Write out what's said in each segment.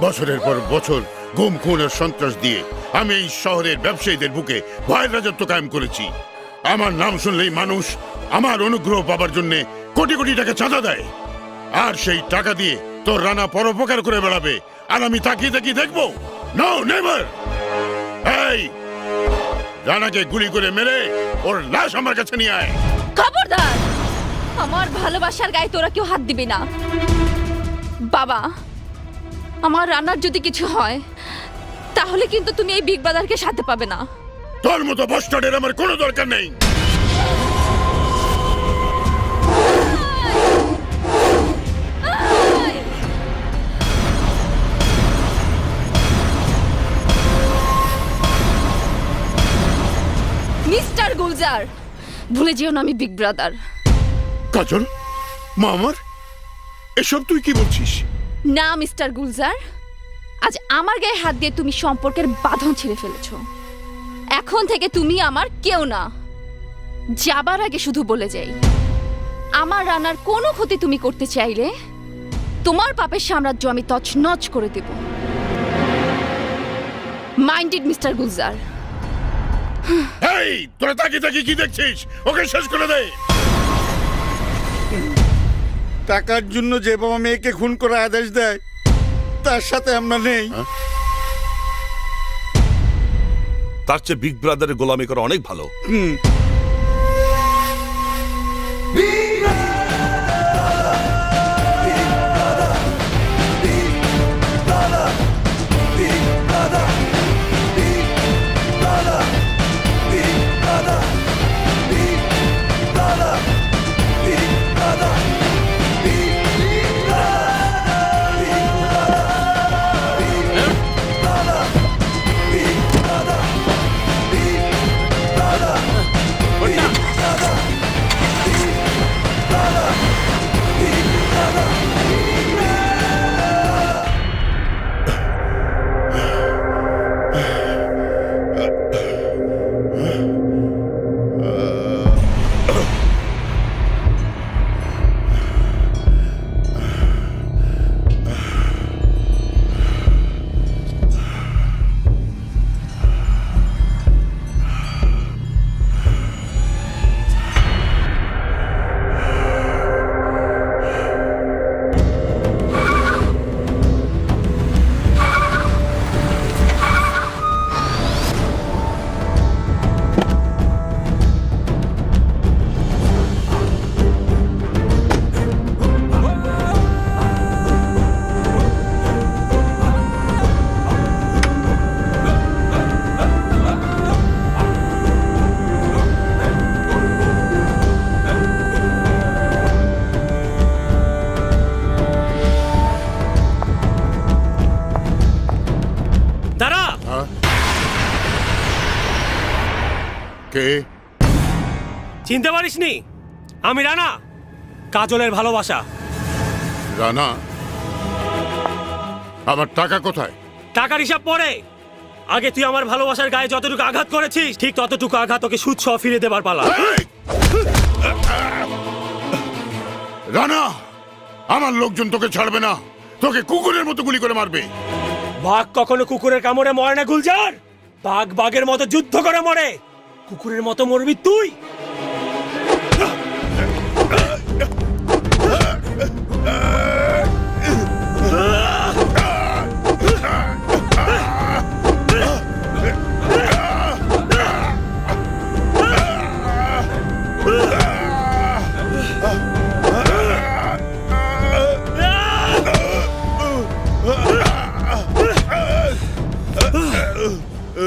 বছরের পর বছর গুম খুন আর সন্ত্রাস দিয়ে আমি এই শহরের ব্যবসায়ীদের বুকে ভয়ের রাজত্ব কায়েম করেছি। আমার নাম শুনলেই মানুষ আমার অনুগ্রহ পাবার জন্য কোটি কোটি টাকা চাঁদা দেয়, আর সেই টাকা দিয়ে তোর রানা পরোপকার করে বেড়াবে, আর আমি তাকিয়ে তাকিয়ে দেখবো? No, never. এই রানাকে গুলি করে মেরে ওর লাশ আমার কাছে নিয়ে আয়। খবরদার, আমার ভালোবাসার গায়ে তোরা কেউ হাত দিবি না। বাবা, আমার রান্নার যদি কিছু হয় তাহলে কিন্তু তুমি এই বিগ ব্রাদারকে সাথে পাবে না। তোর মতো বস্টারের আমার কোনো দরকার নেই। মিস্টার গুলজার, ভুলে যেও না আমি বিগ ব্রাদার। কাজল, মা আমার, এসব তুই কি বলছিস? না মিস্টার গুলজার, আজ আমার গায়ে হাত দিয়ে তুমি সম্পর্কের বাঁধন ছিঁড়ে ফেলেছো। এখন থেকে তুমি আমার কেউ না। যাবার আগে শুধু বলে যাই, আমার রান্নার কোনো ক্ষতি তুমি করতে চাইলে তোমার পাপের সাম্রাজ্য আমি তছনছ করে দেব। Minded mister Gulzar. এই তোরা তাকিয়ে তাকিয়ে কি দেখছিস? ওকে শেষ করে দে। টাকার জন্য যে বাবা মেয়েকে খুন করে আদেশ দেয় তার সাথে আমরা নেই। তার চেয়ে বিগ ব্রাদারের গোলামি করা অনেক ভালো। কে? চিনতে পারিসনি? আমি রানা, কাজলের ভালোবাসা। রানা? আমার টাকা কোথায়? টাকার হিসাব পরে। আগে তুই আমার ভালোবাসার গায়ে যতটুকু আঘাত করেছিস ঠিক ততটুকু আঘাত ওকে সুদ সহ ফিরে দেবার পালা। রানা, আমার লোকজন তোকে ছাড়বে না, তোকে কুকুরের মতো গুলি করে মারবে। বাঘ কখনো কুকুরের কামড়ে মরে না গুলজার। বাঘ বাঘের মতো যুদ্ধ করে মরে, কুকুরের মতো মরবি তুই।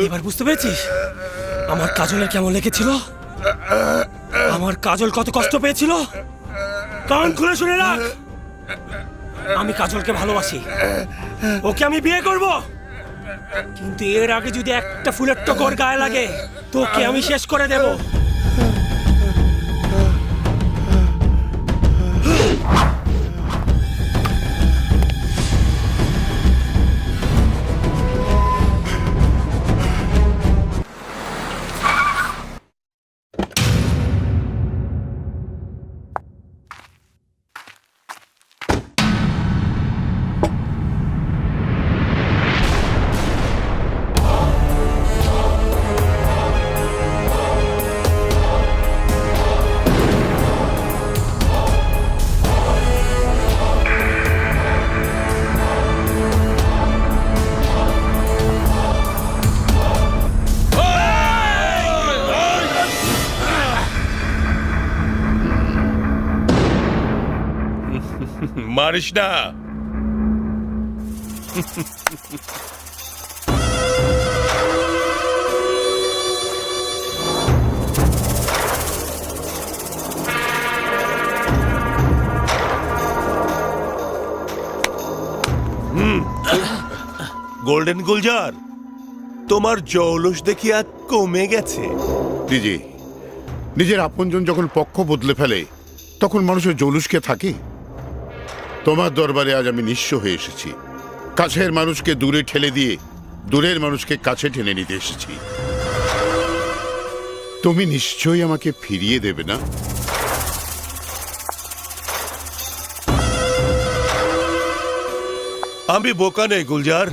এবার বুঝতে পেরেছিস আমার কাজলের কেমন লেগেছিল? আমার কাজল কত কষ্ট পেয়েছিল? কান খুলে শুনে রাখ, আমি কাজলকে ভালোবাসি, ওকে আমি বিয়ে করব। কিন্তু এর আগে যদি একটা ফুলের টকর গায়ে লাগে তোকে আমি শেষ করে দেব। পারিস না। গোল্ডেন গুলজার, তোমার জৌলুস দেখি আজ কমে গেছে। দিদি, নিজের আপনজন যখন পক্ষ বদলে ফেলে তখন মানুষের জৌলুসকে থাকে। তোমার দরবারে আজ আমি নিঃস্ব হয়ে এসেছি। কাছের মানুষকে দূরে ঠেলে দিয়ে দূরের মানুষকে কাছে টেনে নিতে এসেছি। তুমি নিশ্চয়ই আমাকে ফিরিয়ে দেবে না? আমি বোকা নেই গুলজার,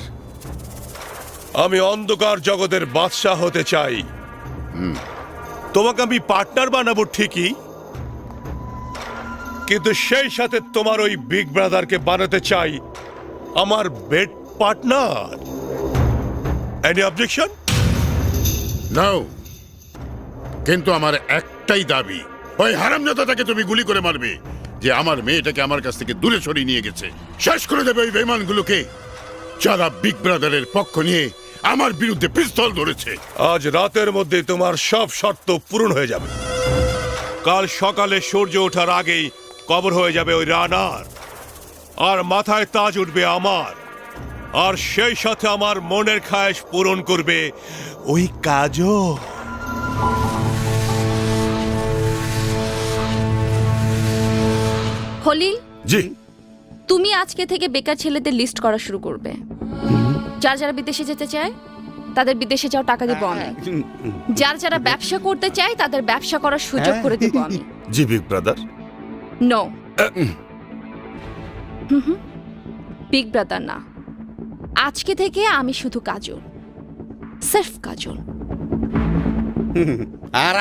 আমি অন্ধকার জগতের বাদশাহ হতে চাই। তোমাকে আমি পার্টনার বানাবো ঠিকই, কিন্তু সেই সাথে তোমার ওই বিগ ব্রাদারকে বানাতে চাই আমার বেড পার্টনার। Any objection? নাও, কিন্তু আমার একটাই দাবি, ওই হারামজাদাটাকে তুমি গুলি করে মারবে যে আমার মেয়েটাকে আমার কাছ থেকে দূরে সরিয়ে নিয়ে গেছে। শেষ করে দেবে ওই বেঈমানগুলোকে যারা বিগ ব্রাদারের পক্ষ নিয়ে আমার বিরুদ্ধে পিস্তল ধরেছে। আজ রাতের মধ্যে তোমার সব শর্ত পূরণ হয়ে যাবে। কাল সকালে সূর্য ওঠার আগেই কবর হয়ে যাবে ওই রানার, আর মাথায় তাজ উঠবে আমার, আর সেই সাথে আমার মনের খায়েশ পূরণ করবে ওই কাজও। খলিল, জি। তুমি আজকে থেকে বেকার ছেলেদের লিস্ট করা শুরু করবে। যারা যারা বিদেশে যেতে চায় তাদের বিদেশে যাও টাকা দিব আমি। যারা যারা ব্যবসা করতে চায় তাদের ব্যবসা করার সুযোগ করে দেব আমি। Ji big brother. No, big brother না, আজকে থেকে আমি শুধু কাজল, সির্ফ কাজল। আর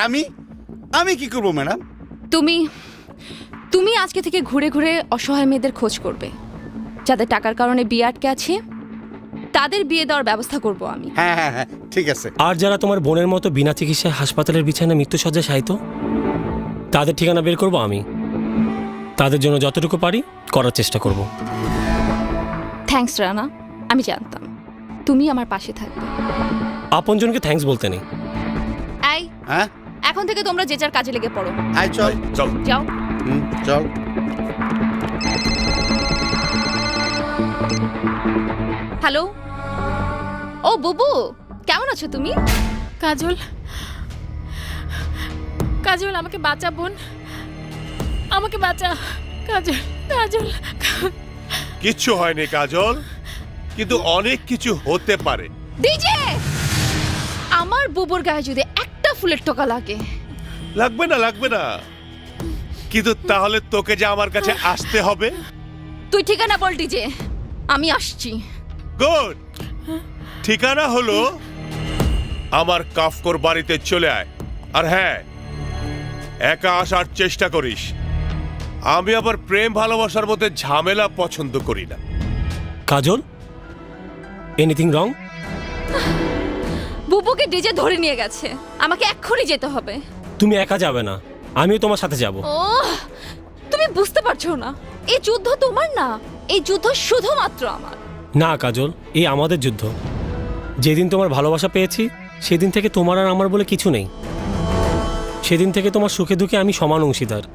আমি কি করবো ম্যাডাম? তুমি তুমি আজকে থেকে ঘুরে ঘুরে অসহায় মেয়েদের খোঁজ করবে, যাদের টাকার কারণে বিয়ে আটকে আছে, তাদের বিয়ে দেওয়ার ব্যবস্থা করব আমি। হ্যাঁ হ্যাঁ হ্যাঁ, ঠিক আছে। আর যারা তোমার বোনের মতো বিনা চিকিৎসায় হাসপাতালের বিছানায় মৃত্যুসজ্জায় শায়িত, তাদের ঠিকানা বের করব আমি। তাদের জন্য যতটুকু পারি করার চেষ্টা করব। থ্যাঙ্কস রানা, আমি জানতাম তুমি আমার পাশে থাকবে। আপনজনকে থ্যাঙ্কস বলতে নেই। এই, হ্যাঁ, এখন থেকে তোমরা যে যার কাজে লেগে পড়ো। আয় চল। চল। যাও। চল। হ্যালো, ও বুবু, কেমন আছো তুমি? কাজল, কাজল আমাকে বাঁচা বোন, আমাকে বাঁচা কাজল, কাজল। কিচ্ছু হয়নি কাজল, কিন্তু অনেক কিছু হতে পারে। ডিজে, আমার বুবুর গায়ে যদি একটা ফুলের টোকা লাগে। লাগবে না, লাগবে না, কিন্তু তাহলে তোকে যে আমার কাছে আসতে হবে। তুই ঠিকানা বল ডিজে, আমি আসছি। গুড, ঠিকানা হলো আমার কাফকর বাড়িতে চলে আয়। আর হ্যাঁ, একা আসার চেষ্টা করিস। আমি আবার প্রেম ভালোবাসার মধ্যে ঝামেলা পছন্দ করি না। কাজল, এনিথিং রং? বুবুকে ডিজে ধরে নিয়ে গেছে, আমাকে এক্ষুনি যেতে হবে। তুমি একা যাবে না, আমিও তোমার সাথে যাব। ও, তুমি বুঝতে পারছো না, এই যুদ্ধ তোমার না, এই যুদ্ধ শুধুমাত্র আমার। না কাজল, এই আমাদের যুদ্ধ। যেদিন তোমার ভালোবাসা পেয়েছি সেদিন থেকে তোমার আর আমার বলে কিছু নেই। সেদিন থেকে তোমার সুখে দুঃখে আমি সমান অংশীদার।